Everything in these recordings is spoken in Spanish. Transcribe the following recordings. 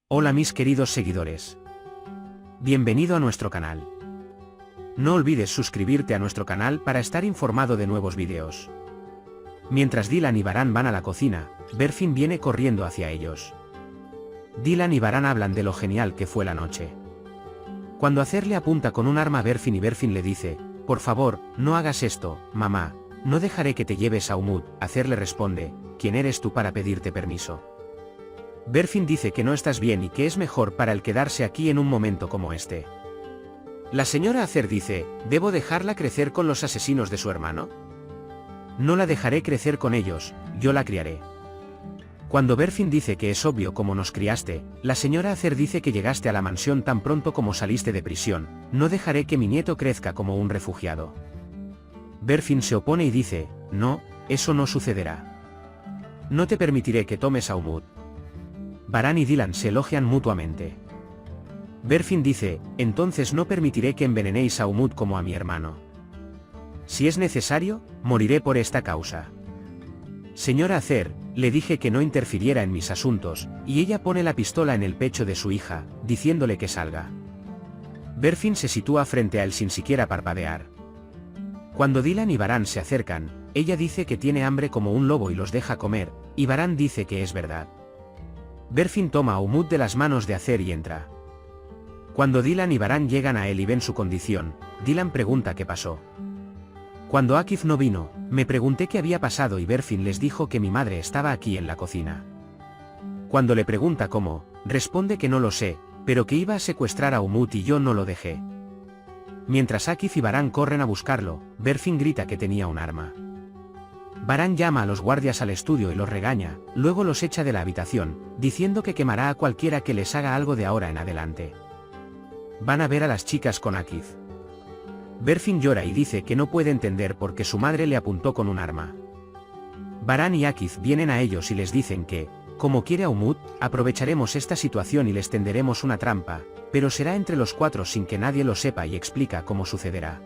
Hola mis queridos seguidores. Bienvenido a nuestro canal. No olvides suscribirte a nuestro canal para estar informado de nuevos vídeos. Mientras Dylan y Baran van a la cocina, Berfin viene corriendo hacia ellos. Dylan y Baran hablan de lo genial que fue la noche. Cuando Acer le apunta con un arma a Berfin y Berfin le dice, por favor, no hagas esto, mamá, no dejaré que te lleves a Umut. Acer le responde, ¿quién eres tú para pedirte permiso? Berfin dice que no estás bien y que es mejor para él quedarse aquí en un momento como este. La señora Acer dice, ¿debo dejarla crecer con los asesinos de su hermano? No la dejaré crecer con ellos, yo la criaré. Cuando Berfin dice que es obvio cómo nos criaste, la señora Acer dice que llegaste a la mansión tan pronto como saliste de prisión, no dejaré que mi nieto crezca como un refugiado. Berfin se opone y dice, no, eso no sucederá. No te permitiré que tomes a Umut. Baran y Dylan se elogian mutuamente. Berfin dice, entonces no permitiré que envenenéis a Umut como a mi hermano. Si es necesario, moriré por esta causa. Señora Acer, le dije que no interfiriera en mis asuntos, y ella pone la pistola en el pecho de su hija, diciéndole que salga. Berfin se sitúa frente a él sin siquiera parpadear. Cuando Dylan y Baran se acercan, ella dice que tiene hambre como un lobo y los deja comer, y Baran dice que es verdad. Berfin toma a Umut de las manos de Acer y entra. Cuando Dylan y Baran llegan a él y ven su condición, Dylan pregunta qué pasó. Cuando Akif no vino, me pregunté qué había pasado y Berfin les dijo que mi madre estaba aquí en la cocina. Cuando le pregunta cómo, responde que no lo sé, pero que iba a secuestrar a Umut y yo no lo dejé. Mientras Akif y Baran corren a buscarlo, Berfin grita que tenía un arma. Baran llama a los guardias al estudio y los regaña, luego los echa de la habitación, diciendo que quemará a cualquiera que les haga algo de ahora en adelante. Van a ver a las chicas con Akif. Berfin llora y dice que no puede entender por qué su madre le apuntó con un arma. Baran y Akif vienen a ellos y les dicen que, como quiere a Umut, aprovecharemos esta situación y les tenderemos una trampa, pero será entre los cuatro sin que nadie lo sepa y explica cómo sucederá.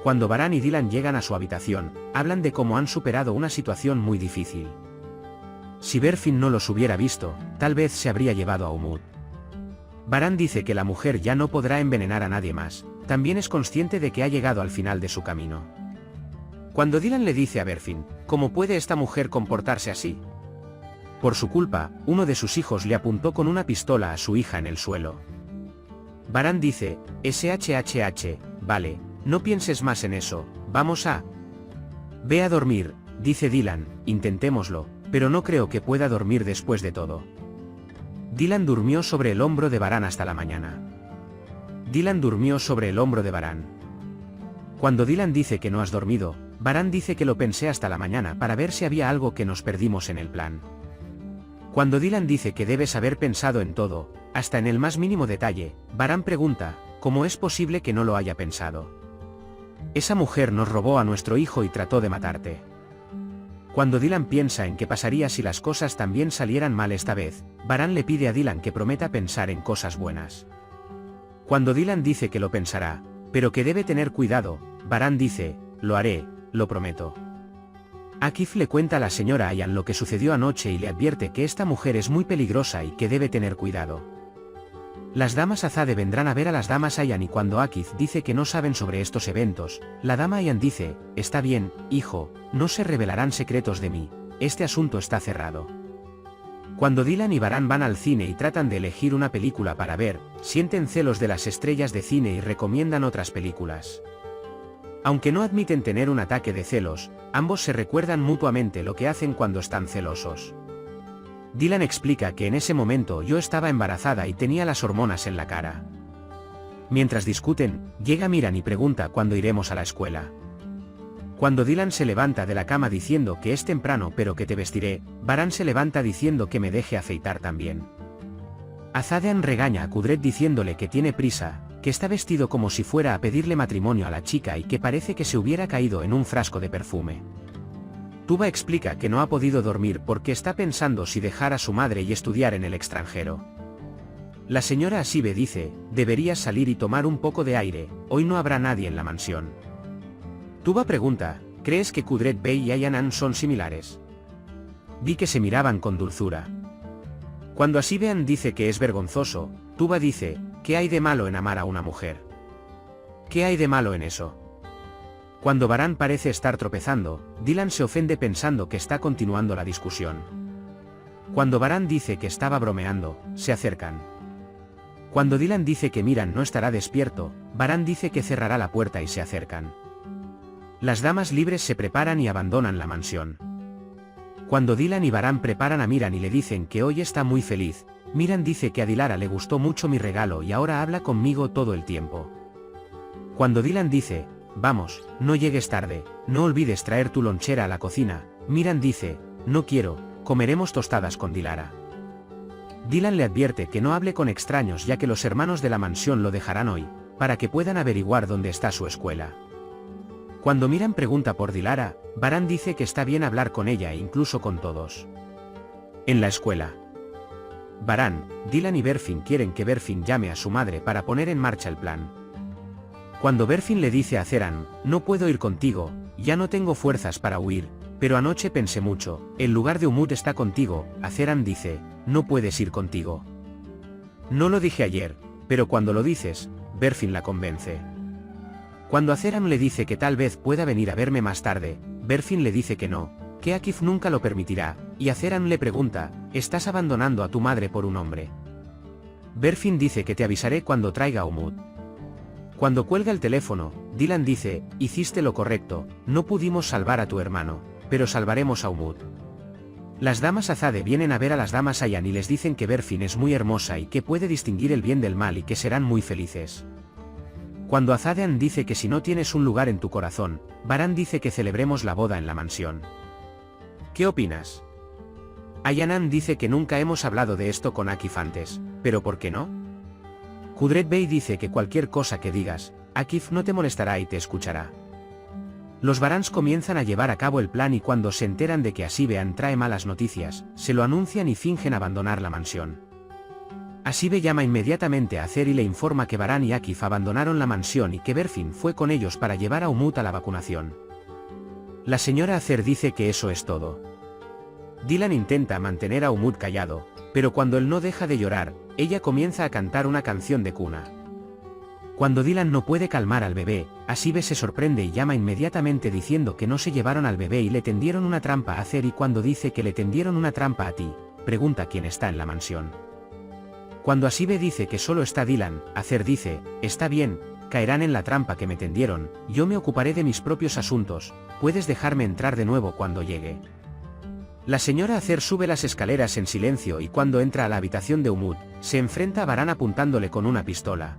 Cuando Baran y Dylan llegan a su habitación, hablan de cómo han superado una situación muy difícil. Si Berfin no los hubiera visto, tal vez se habría llevado a Umut. Baran dice que la mujer ya no podrá envenenar a nadie más, también es consciente de que ha llegado al final de su camino. Cuando Dylan le dice a Berfin, ¿cómo puede esta mujer comportarse así? Por su culpa, uno de sus hijos le apuntó con una pistola a su hija en el suelo. Baran dice, SHHH, vale. No pienses más en eso, vamos a... Ve a dormir, dice Dylan, intentémoslo, pero no creo que pueda dormir después de todo. Dylan durmió sobre el hombro de Baran hasta la mañana. Dylan durmió sobre el hombro de Baran. Cuando Dylan dice que no has dormido, Baran dice que lo pensé hasta la mañana para ver si había algo que nos perdimos en el plan. Cuando Dylan dice que debes haber pensado en todo, hasta en el más mínimo detalle, Baran pregunta, ¿cómo es posible que no lo haya pensado? Esa mujer nos robó a nuestro hijo y trató de matarte. Cuando Dylan piensa en qué pasaría si las cosas también salieran mal esta vez, Baran le pide a Dylan que prometa pensar en cosas buenas. Cuando Dylan dice que lo pensará, pero que debe tener cuidado, Baran dice, lo haré, lo prometo. Akif le cuenta a la señora Ayan lo que sucedió anoche y le advierte que esta mujer es muy peligrosa y que debe tener cuidado. Las damas Azade vendrán a ver a las damas Ayan y cuando Akif dice que no saben sobre estos eventos, la dama Ayan dice, está bien, hijo, no se revelarán secretos de mí, este asunto está cerrado. Cuando Dylan y Baran van al cine y tratan de elegir una película para ver, sienten celos de las estrellas de cine y recomiendan otras películas. Aunque no admiten tener un ataque de celos, ambos se recuerdan mutuamente lo que hacen cuando están celosos. Dylan explica que en ese momento yo estaba embarazada y tenía las hormonas en la cara. Mientras discuten, llega Miran y pregunta cuándo iremos a la escuela. Cuando Dylan se levanta de la cama diciendo que es temprano pero que te vestiré, Baran se levanta diciendo que me deje afeitar también. Azadean regaña a Kudret diciéndole que tiene prisa, que está vestido como si fuera a pedirle matrimonio a la chica y que parece que se hubiera caído en un frasco de perfume. Tuba explica que no ha podido dormir porque está pensando si dejar a su madre y estudiar en el extranjero. La señora Asibe dice, deberías salir y tomar un poco de aire, hoy no habrá nadie en la mansión. Tuba pregunta, ¿crees que Kudret Bey y Ayanan son similares? Vi que se miraban con dulzura. Cuando Asibean dice que es vergonzoso, Tuba dice, ¿qué hay de malo en amar a una mujer? ¿Qué hay de malo en eso? Cuando Baran parece estar tropezando, Dylan se ofende pensando que está continuando la discusión. Cuando Baran dice que estaba bromeando, se acercan. Cuando Dylan dice que Miran no estará despierto, Baran dice que cerrará la puerta y se acercan. Las damas libres se preparan y abandonan la mansión. Cuando Dylan y Baran preparan a Miran y le dicen que hoy está muy feliz, Miran dice que a Dilara le gustó mucho mi regalo y ahora habla conmigo todo el tiempo. Cuando Dylan dice, vamos, no llegues tarde, no olvides traer tu lonchera a la cocina, Miran dice, no quiero, comeremos tostadas con Dilara. Dylan le advierte que no hable con extraños ya que los hermanos de la mansión lo dejarán hoy, para que puedan averiguar dónde está su escuela. Cuando Miran pregunta por Dilara, Baran dice que está bien hablar con ella e incluso con todos. En la escuela. Baran, Dylan y Berfin quieren que Berfin llame a su madre para poner en marcha el plan. Cuando Berfin le dice a Zeran, no puedo ir contigo, ya no tengo fuerzas para huir, pero anoche pensé mucho, el lugar de Umut está contigo, a Zeran dice, no puedes ir contigo. No lo dije ayer, pero cuando lo dices, Berfin la convence. Cuando a Zeran le dice que tal vez pueda venir a verme más tarde, Berfin le dice que no, que Akif nunca lo permitirá, y a Zeran le pregunta, ¿estás abandonando a tu madre por un hombre? Berfin dice que te avisaré cuando traiga a Umut. Cuando cuelga el teléfono, Dylan dice, hiciste lo correcto, no pudimos salvar a tu hermano, pero salvaremos a Umut. Las damas Azade vienen a ver a las damas Ayan y les dicen que Berfin es muy hermosa y que puede distinguir el bien del mal y que serán muy felices. Cuando Azadean dice que si no tienes un lugar en tu corazón, Baran dice que celebremos la boda en la mansión. ¿Qué opinas? Ayanan dice que nunca hemos hablado de esto con Akif antes, pero ¿por qué no? Kudret Bey dice que cualquier cosa que digas, Akif no te molestará y te escuchará. Los Barans comienzan a llevar a cabo el plan y cuando se enteran de que Asibean trae malas noticias, se lo anuncian y fingen abandonar la mansión. Asibe llama inmediatamente a Acer y le informa que Baran y Akif abandonaron la mansión y que Berfin fue con ellos para llevar a Umut a la vacunación. La señora Acer dice que eso es todo. Dylan intenta mantener a Umut callado, pero cuando él no deja de llorar, ella comienza a cantar una canción de cuna. Cuando Dylan no puede calmar al bebé, Asibe se sorprende y llama inmediatamente diciendo que no se llevaron al bebé y le tendieron una trampa a Acer y cuando dice que le tendieron una trampa a ti, pregunta quién está en la mansión. Cuando Asibe dice que solo está Dylan, Acer dice, está bien, caerán en la trampa que me tendieron, yo me ocuparé de mis propios asuntos, puedes dejarme entrar de nuevo cuando llegue. La señora Acer sube las escaleras en silencio y cuando entra a la habitación de Umut, se enfrenta a Baran apuntándole con una pistola.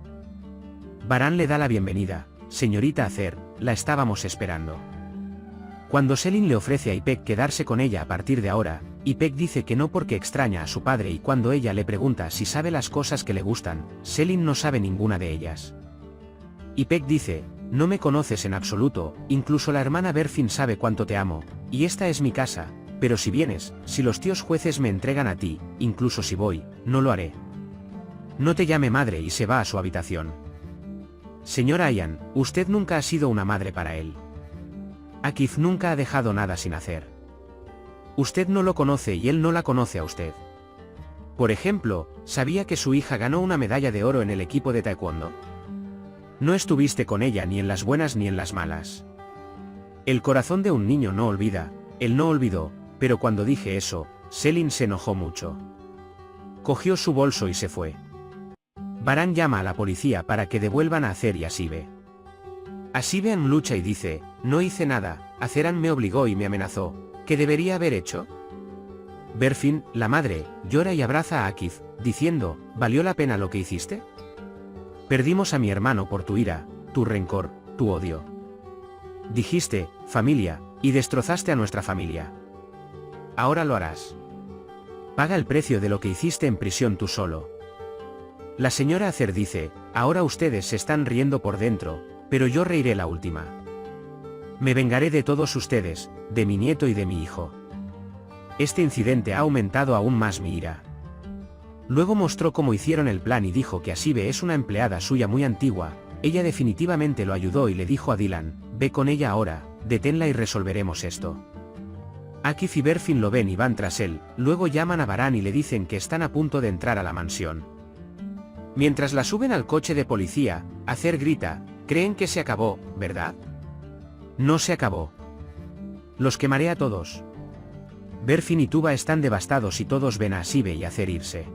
Baran le da la bienvenida, señorita Acer, la estábamos esperando. Cuando Selin le ofrece a Ipek quedarse con ella a partir de ahora, Ipek dice que no porque extraña a su padre y cuando ella le pregunta si sabe las cosas que le gustan, Selin no sabe ninguna de ellas. Ipek dice, no me conoces en absoluto, incluso la hermana Berfin sabe cuánto te amo, y esta es mi casa, pero si vienes, si los tíos jueces me entregan a ti, incluso si voy, no lo haré. No te llame madre y se va a su habitación. Señora Ayan, usted nunca ha sido una madre para él. Akif nunca ha dejado nada sin hacer. Usted no lo conoce y él no la conoce a usted. Por ejemplo, ¿sabía que su hija ganó una medalla de oro en el equipo de taekwondo? No estuviste con ella ni en las buenas ni en las malas. El corazón de un niño no olvida, él no olvidó, pero cuando dije eso, Selin se enojó mucho. Cogió su bolso y se fue. Baran llama a la policía para que devuelvan a Acer y Asibe. Asibean lucha y dice, no hice nada, Aceran me obligó y me amenazó, ¿qué debería haber hecho? Berfin, la madre, llora y abraza a Akif, diciendo, ¿valió la pena lo que hiciste? Perdimos a mi hermano por tu ira, tu rencor, tu odio. Dijiste, familia, y destrozaste a nuestra familia. Ahora lo harás. Paga el precio de lo que hiciste en prisión tú solo. La señora Acer dice, ahora ustedes se están riendo por dentro, pero yo reiré la última. Me vengaré de todos ustedes, de mi nieto y de mi hijo. Este incidente ha aumentado aún más mi ira. Luego mostró cómo hicieron el plan y dijo que Asibe es una empleada suya muy antigua, ella definitivamente lo ayudó y le dijo a Dylan, ve con ella ahora, deténla y resolveremos esto. Akif y Berfin lo ven y van tras él, luego llaman a Baran y le dicen que están a punto de entrar a la mansión. Mientras la suben al coche de policía, Acer grita, creen que se acabó, ¿verdad? No se acabó. Los quemaré a todos. Berfin y Tuba están devastados y todos ven a Sibe y Acer irse.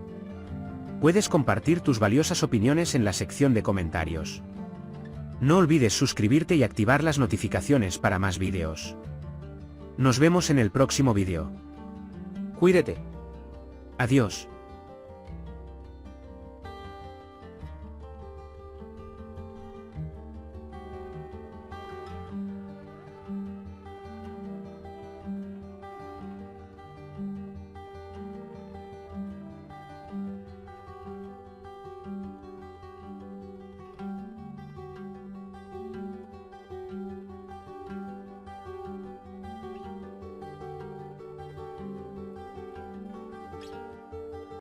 Puedes compartir tus valiosas opiniones en la sección de comentarios. No olvides suscribirte y activar las notificaciones para más vídeos. Nos vemos en el próximo vídeo. Cuídate. Adiós.